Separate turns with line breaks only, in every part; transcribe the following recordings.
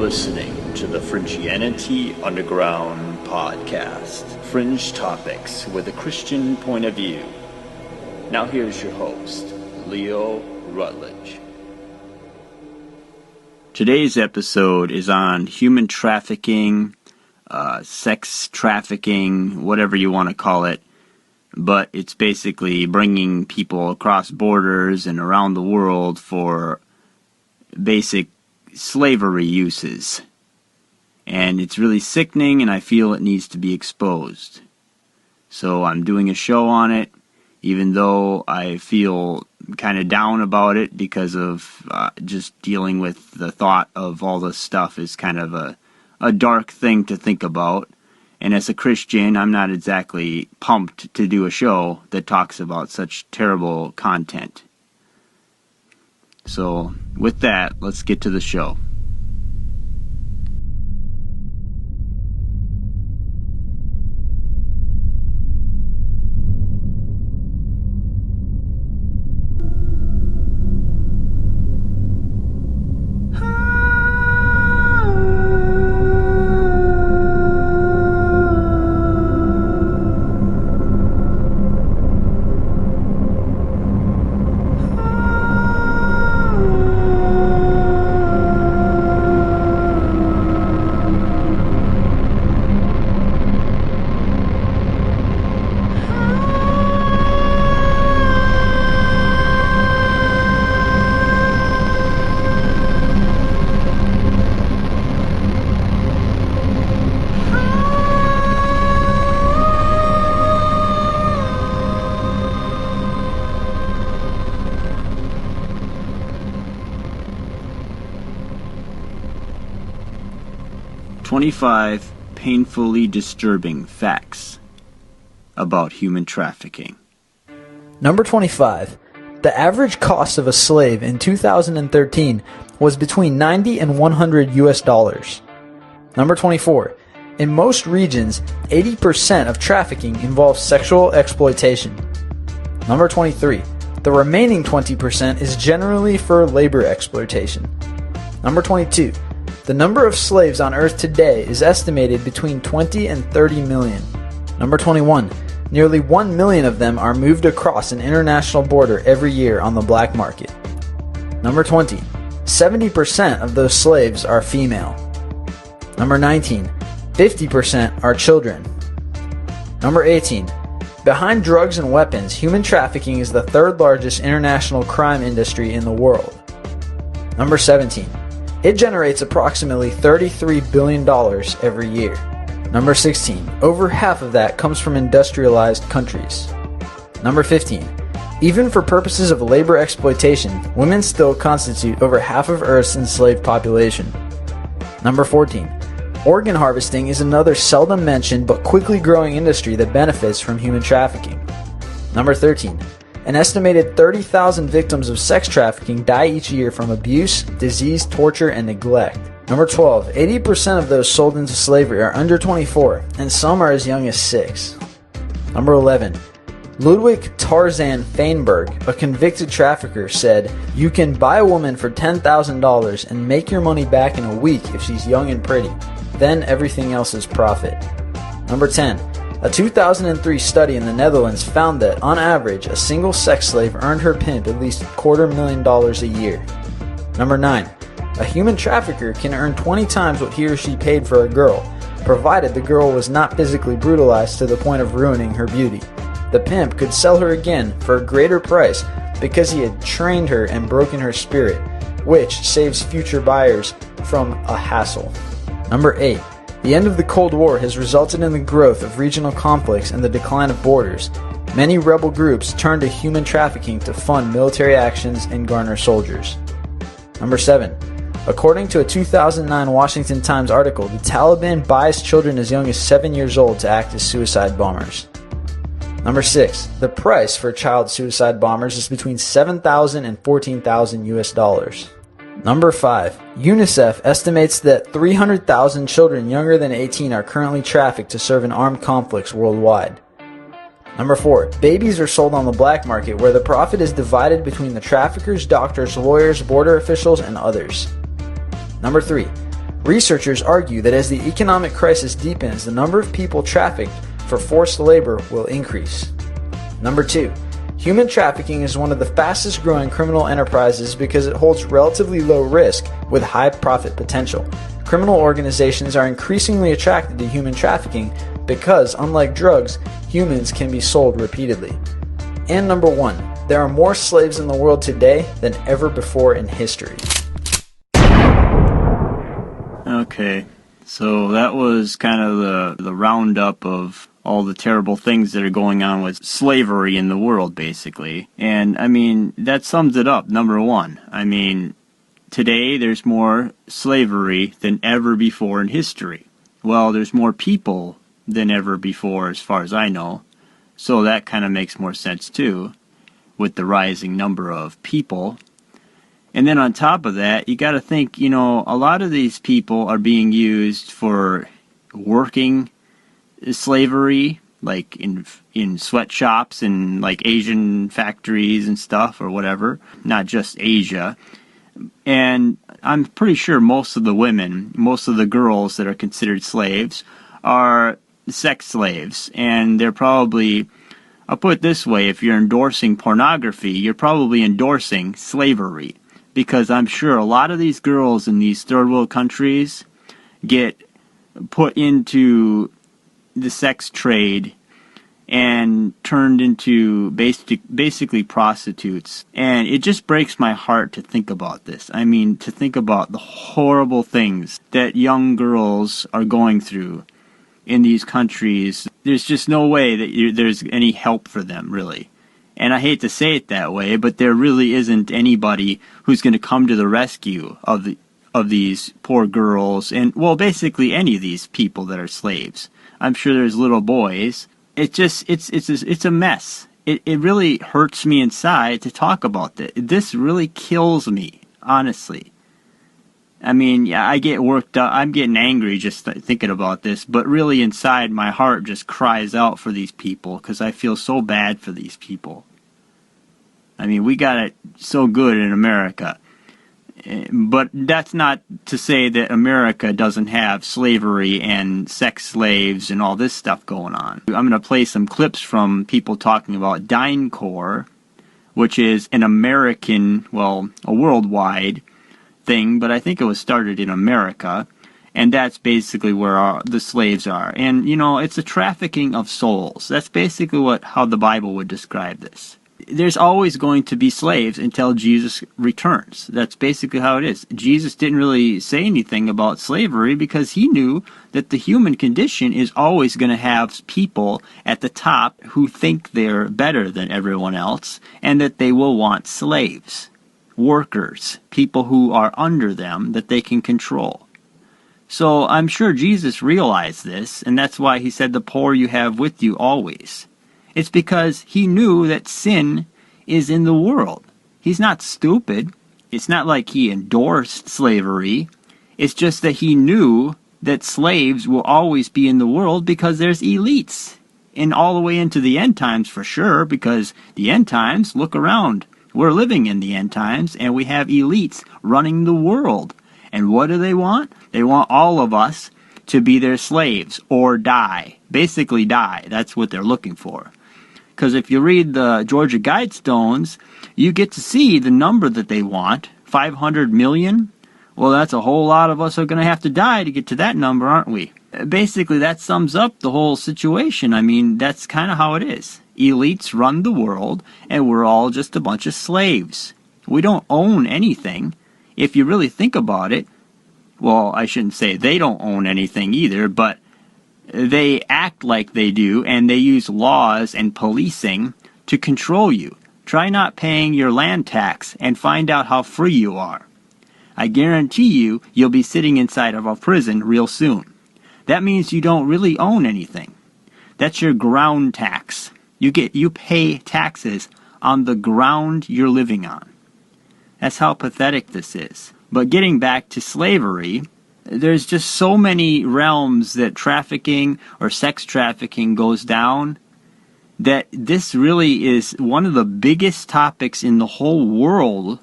listening to the Fringianity Underground podcast. Fringe topics with a Christian point of view. Now here's your host, Leo Rutledge. Today's episode is on human trafficking, sex trafficking, whatever you want to call it. But it's basically bringing people across borders and around the world for basic slavery uses. And it's really sickening, and I feel it needs to be exposed. So I'm doing a show on it, even though I feel kind of down about it because of just dealing with the thought of all this stuff is kind of a dark thing to think about. And as a Christian, I'm not exactly pumped to do a show that talks about such terrible content. So, with that, let's get to the show. "25 painfully disturbing facts about human trafficking."
Number 25. The average cost of a slave in 2013 was between $90 and $100 US. Number 24. In most regions, 80% of trafficking involves sexual exploitation. Number 23. The remaining 20% is generally for labor exploitation. Number 22. The number of slaves on Earth today is estimated between 20 and 30 million. Number 21. Nearly 1 million of them are moved across an international border every year on the black market. Number 20. 70% of those slaves are female. Number 19. 50% are children. Number 18. Behind drugs and weapons, human trafficking is the third largest international crime industry in the world. Number 17. It generates approximately $33 billion every year. Number 16. Over half of that comes from industrialized countries. Number 15. Even for purposes of labor exploitation, women still constitute over half of Earth's enslaved population. Number 14. Organ harvesting is another seldom mentioned but quickly growing industry that benefits from human trafficking. Number 13. An estimated 30,000 victims of sex trafficking die each year from abuse, disease, torture, and neglect. Number 12. 80% of those sold into slavery are under 24, and some are as young as 6. Number 11. Ludwig Tarzan Feinberg, a convicted trafficker, said, "You can buy a woman for $10,000 and make your money back in a week if she's young and pretty. Then everything else is profit." Number 10. A 2003 study in the Netherlands found that, on average, a single sex slave earned her pimp at least $250,000 a year. Number 9. A human trafficker can earn 20 times what he or she paid for a girl, provided the girl was not physically brutalized to the point of ruining her beauty. The pimp could sell her again for a greater price because he had trained her and broken her spirit, which saves future buyers from a hassle. Number 8. The end of the Cold War has resulted in the growth of regional conflicts and the decline of borders. Many rebel groups turn to human trafficking to fund military actions and garner soldiers. Number 7. According to a 2009 Washington Times article, the Taliban buys children as young as 7 years old to act as suicide bombers. Number 6. The price for child suicide bombers is between $7,000 and $14,000 US. Number 5. UNICEF estimates that 300,000 children younger than 18 are currently trafficked to serve in armed conflicts worldwide. Number 4. Babies are sold on the black market where the profit is divided between the traffickers, doctors, lawyers, border officials, and others. Number 3. Researchers argue that as the economic crisis deepens, the number of people trafficked for forced labor will increase. Number 2. Human trafficking is one of the fastest growing criminal enterprises because it holds relatively low risk with high profit potential. Criminal organizations are increasingly attracted to human trafficking because, unlike drugs, humans can be sold repeatedly. And number 1, there are more slaves in the world today than ever before in history.
Okay, so that was kind of the roundup of all the terrible things that are going on with slavery in the world, basically. And, I mean, that sums it up, number 1. I mean, today there's more slavery than ever before in history. Well, there's more people than ever before, as far as I know. So that kind of makes more sense, too, with the rising number of people. And then on top of that, you got to think, you know, a lot of these people are being used for working slavery, like in sweatshops and like Asian factories and stuff or whatever, not just Asia. And I'm pretty sure most of the women, most of the girls that are considered slaves are sex slaves. And they're probably, I'll put it this way, if you're endorsing pornography, you're probably endorsing slavery. Because I'm sure a lot of these girls in these third world countries get put into the sex trade and turned into basically prostitutes. And it just breaks my heart to think about this. I mean, to think about the horrible things that young girls are going through in these countries. There's just no way that there's any help for them, really. And I hate to say it that way, but there really isn't anybody who's going to come to the rescue of these poor girls and, well, basically any of these people that are slaves. I'm sure there's little boys. It's a mess. It really hurts me inside to talk about this. This really kills me, honestly. I mean, yeah, I get worked up. I'm getting angry just thinking about this, but really inside my heart just cries out for these people because I feel so bad for these people. I mean, we got it so good in America. But that's not to say that America doesn't have slavery and sex slaves and all this stuff going on. I'm going to play some clips from people talking about DynCorp, which is an American, well, a worldwide thing, but I think it was started in America, and that's basically where the slaves are. And, you know, it's a trafficking of souls. That's basically how the Bible would describe this. There's always going to be slaves until Jesus returns. That's basically how it is. Jesus didn't really say anything about slavery because he knew that the human condition is always going to have people at the top who think they're better than everyone else and that they will want slaves, workers, people who are under them that they can control. So I'm sure Jesus realized this, and that's why he said, "The poor you have with you always." It's because he knew that sin is in the world. He's not stupid. It's not like he endorsed slavery. It's just that he knew that slaves will always be in the world because there's elites. And all the way into the end times for sure, because the end times, look around. We're living in the end times, and we have elites running the world. And what do they want? They want all of us to be their slaves or die. Basically die. That's what they're looking for. Because if you read the Georgia Guidestones, you get to see the number that they want, 500 million. Well, that's a whole lot of us are going to have to die to get to that number, aren't we? Basically, that sums up the whole situation. I mean, that's kind of how it is. Elites run the world, and we're all just a bunch of slaves. We don't own anything. If you really think about it, well, I shouldn't say they don't own anything either, but they act like they do, and they use laws and policing to control you. Try not paying your land tax and find out how free you are. I guarantee you, you'll be sitting inside of a prison real soon. That means you don't really own anything. That's your ground tax. You pay taxes on the ground you're living on. That's how pathetic this is. But getting back to slavery, there's just so many realms that trafficking or sex trafficking goes down that this really is one of the biggest topics in the whole world,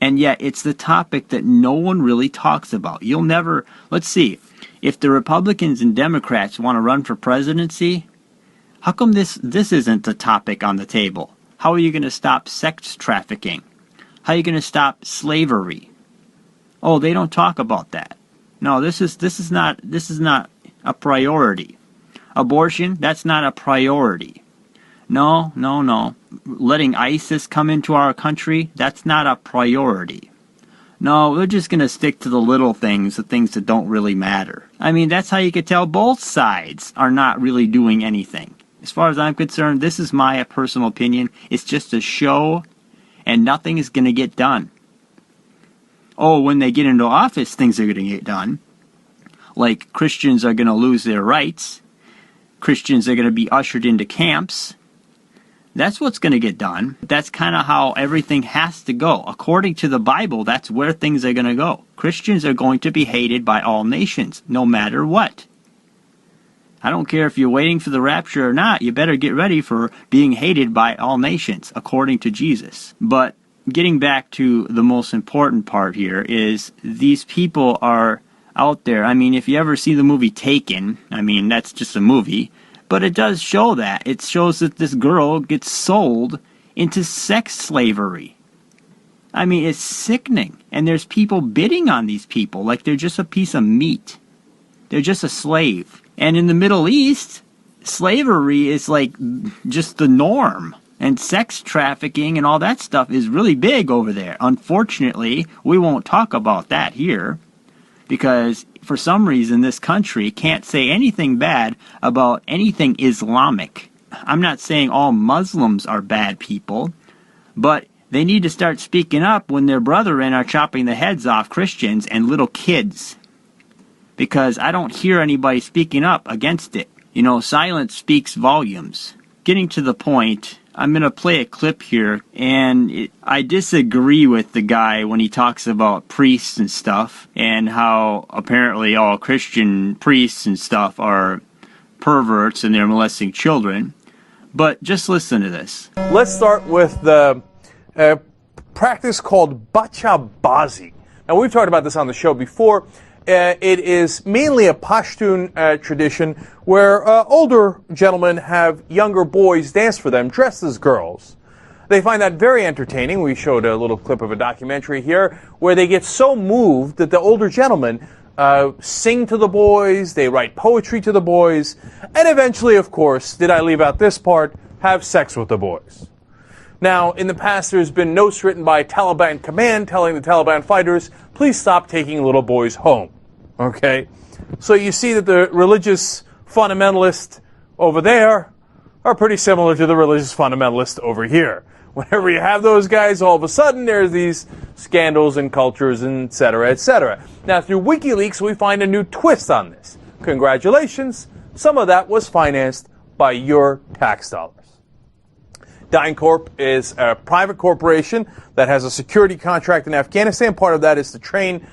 And yet it's the topic that no one really talks about. You'll never, let's see, if the Republicans and Democrats want to run for presidency, how come this isn't the topic on the table? How are you going to stop sex trafficking? How are you going to stop slavery? Oh, they don't talk about that. No, this is not a priority. Abortion, that's not a priority. No. Letting ISIS come into our country, that's not a priority. No, we're just going to stick to the little things, the things that don't really matter. I mean, that's how you could tell both sides are not really doing anything. As far as I'm concerned, this is my personal opinion. It's just a show, and nothing is going to get done. Oh, when they get into office, things are going to get done. Like Christians are going to lose their rights. Christians are going to be ushered into camps. That's what's going to get done. That's kind of how everything has to go. According to the Bible, that's where things are going to go. Christians are going to be hated by all nations, no matter what. I don't care if you're waiting for the rapture or not. You better get ready for being hated by all nations, according to Jesus. But getting back to the most important part here is these people are out there. I mean, if you ever see the movie Taken, I mean, that's just a movie, but it does show that. It shows that this girl gets sold into sex slavery. I mean, it's sickening. And there's people bidding on these people like they're just a piece of meat. They're just a slave. And in the Middle East, slavery is like just the norm. And sex trafficking and all that stuff is really big over there. Unfortunately, we won't talk about that here because for some reason this country can't say anything bad about anything Islamic. I'm not saying all Muslims are bad people, but they need to start speaking up when their brethren are chopping the heads off Christians and little kids. Because I don't hear anybody speaking up against it. You know, silence speaks volumes. Getting to the point, I'm going to play a clip here, and I disagree with the guy when he talks about priests and stuff, and how apparently all Christian priests and stuff are perverts and they're molesting children. But just listen to this.
Let's start with the practice called bachabazi. Now, we've talked about this on the show before. It is mainly a Pashtun tradition where older gentlemen have younger boys dance for them dressed as girls. They find that very entertaining. We showed a little clip of a documentary here where they get so moved that the older gentlemen sing to the boys, they write poetry to the boys, and eventually, of course, did I leave out this part, have sex with the boys. Now, in the past, there's been notes written by Taliban command telling the Taliban fighters, please stop taking little boys home. Okay? So you see that the religious fundamentalists over there are pretty similar to the religious fundamentalists over here. Whenever you have those guys, all of a sudden there's these scandals and cultures, and et cetera, et cetera. Now, through WikiLeaks, we find a new twist on this. Congratulations. Some of that was financed by your tax dollars. DynCorp is a private corporation that has a security contract in Afghanistan. Part of that is to train